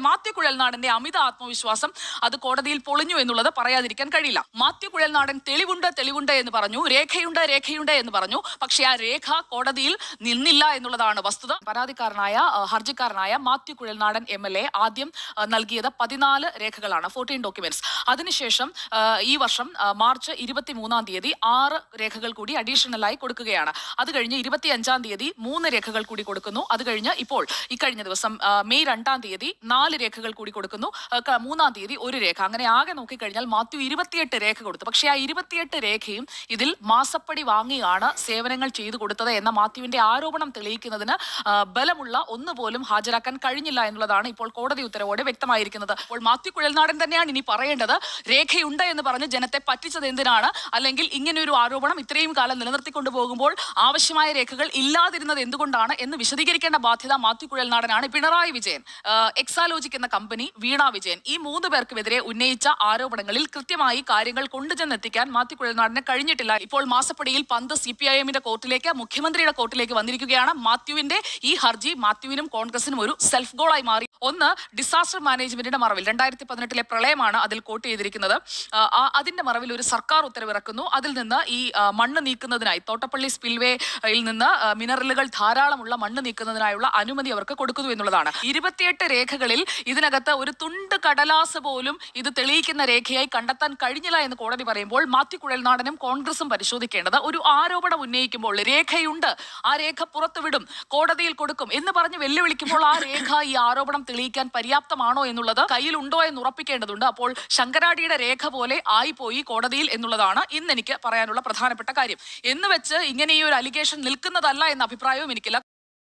മാത്യു കുഴൽനാടന്റെ അമിത ആത്മവിശ്വാസം അത് കോടതിയിൽ പൊളിഞ്ഞു എന്നുള്ളത് പറയാതിരിക്കാൻ കഴിയില്ല. മാത്യു കുഴൽനാടൻ തെളിവുണ്ട് എന്ന് പറഞ്ഞു, രേഖയുണ്ട് എന്ന് പറഞ്ഞു. പക്ഷേ ആ രേഖ കോടതിയിൽ നിന്നില്ല എന്നുള്ളതാണ് വസ്തുത. ഹർജിക്കാരനായ മാത്യു കുഴൽനാടൻ MLA ആദ്യം നൽകിയത് 14 രേഖകളാണ്, 14 ഡോക്യുമെന്റ്സ്. അതിനുശേഷം ഈ വർഷം മാർച്ച് 23-ാം തീയതി 6 രേഖകൾ കൂടി അഡീഷണലായി കൊടുക്കുകയാണ്. അത് കഴിഞ്ഞ് 25-ാം തീയതി 3 രേഖകൾ കൂടി കൊടുക്കുന്നു. അത് കഴിഞ്ഞ് ഇപ്പോൾ ഇക്കഴിഞ്ഞ ദിവസം മെയ് 2-ാം തീയതി 4 രേഖകൾ കൂടി കൊടുക്കുന്നു. 3-ാം തീയതി 1 രേഖ. അങ്ങനെ ആകെ നോക്കിക്കഴിഞ്ഞാൽ മാത്യു 28 രേഖ കൊടുത്തു. പക്ഷേ ആ 28 രേഖയും ഇതിൽ മാസപ്പടി വാങ്ങിയാണ് സേവനങ്ങൾ ചെയ്തു കൊടുത്തത് എന്ന മാത്യുവിന്റെ ആരോപണം തെളിയിക്കുന്നതിന് ബലമുള്ള ഒന്നുപോലും ഹാജരാക്കാൻ കഴിഞ്ഞില്ല എന്നുള്ളതാണ് ഇപ്പോൾ കോടതി ഉത്തരവോടെ വ്യക്തമായിരിക്കുന്നത്. അപ്പോൾ മാത്യു കുഴൽനാടൻ തന്നെയാണ് ഇനി പറയേണ്ടത്, രേഖയുണ്ട് എന്ന് പറഞ്ഞ് ജനത്തെ പറ്റിച്ചത് എന്തിനാണ്, അല്ലെങ്കിൽ ഇങ്ങനെയൊരു ആരോപണം ഇത്രയും കാലം നിലനിർത്തിക്കൊണ്ടു പോകുമ്പോൾ ആവശ്യമായ രേഖകൾ ഇല്ലാതിരുന്നത് എന്തുകൊണ്ടാണ് എന്ന് വിശദീകരിക്കേണ്ട ബാധ്യത മാത്യു കുഴൽനാടനാണ്. പിണറായി വിജയൻ, എക്സാലോജിക് എന്ന കമ്പനി, വീണ വിജയൻ, ഈ 3 പേർക്കുമെതിരെ ഉന്നയിച്ച ആരോപണങ്ങളിൽ കൃത്യമായി കാര്യങ്ങൾ കൊണ്ടുചെന്നെത്തിക്കാൻ മാത്യു കുഴൽനാടന് കഴിഞ്ഞിട്ടില്ല. ഇപ്പോൾ മാസപ്പടിയിൽ പന്ത് CPIM-ന്റെ കോർട്ടിലേക്ക്, മുഖ്യമന്ത്രിയുടെ കോർട്ടിലേക്ക് വന്നിരിക്കുകയാണ്. മാത്യുവിന്റെ ഈ ഹർജി മാത്യുവിനും കോൺഗ്രസിനും ഒരു സെൽഫ് ഗോളായി മാറി. ഒന്ന്, ഡിസാസ്റ്റർ മാനേജ്മെന്റിന്റെ മറവിൽ 2018-ലെ പ്രളയമാണ് അതിൽ കോട്ട് ചെയ്തിരിക്കുന്നത്. അതിന്റെ മറവിൽ ഒരു സർക്കാർ ഉത്തരവിറക്കുന്നു. അതിൽ നിന്ന് ഈ മണ്ണ് നീക്കുന്നതിനായി തോട്ടപ്പള്ളി സ്പിൽവേയിൽ നിന്ന് മിനറലുകൾ ധാരാളമുള്ള മണ്ണ് നീക്കുന്നതിനായുള്ള അനുമതി അവർക്ക് കൊടുക്കുന്നു എന്നുള്ളതാണ്. 28 രേഖകളിൽ ഇതിനകത്ത് ഒരു തുണ്ട് കടലാസ് പോലും ഇത് തെളിയിക്കുന്ന രേഖയായി കണ്ടെത്താൻ കഴിഞ്ഞില്ല എന്ന് കോടതി പറയുമ്പോൾ മാത്യു കുഴൽനാടനും കോൺഗ്രസും പരിശോധിക്കേണ്ടത്, ഒരു ആരോപണം ഉന്നയിക്കുമ്പോൾ രേഖയുണ്ട്, ആ രേഖ പുറത്തുവിടും, കോടതിയിൽ കൊടുക്കും എന്ന് പറഞ്ഞ് വെല്ലുവിളിക്കുമ്പോൾ ആ രേഖ ഈ ആരോപണം തെളിയിക്കാൻ പര്യാപ്തമാണോ എന്നുള്ളത് കയ്യിലുണ്ടോ എന്ന് ഉറപ്പിക്കേണ്ടതുണ്ട്. അപ്പോൾ ശങ്കരാടിയുടെ രേഖ പോലെ ആയിപ്പോയി കോടതിയിൽ എന്നുള്ളതാണ് ഇന്ന് എനിക്ക് പറയാനുള്ള പ്രധാനപ്പെട്ട കാര്യം. എന്ന് വെച്ച് ഇങ്ങനെ ഈ ഒരു അലിഗേഷൻ നിൽക്കുന്നതല്ല എന്ന അഭിപ്രായവും എനിക്കില്ല.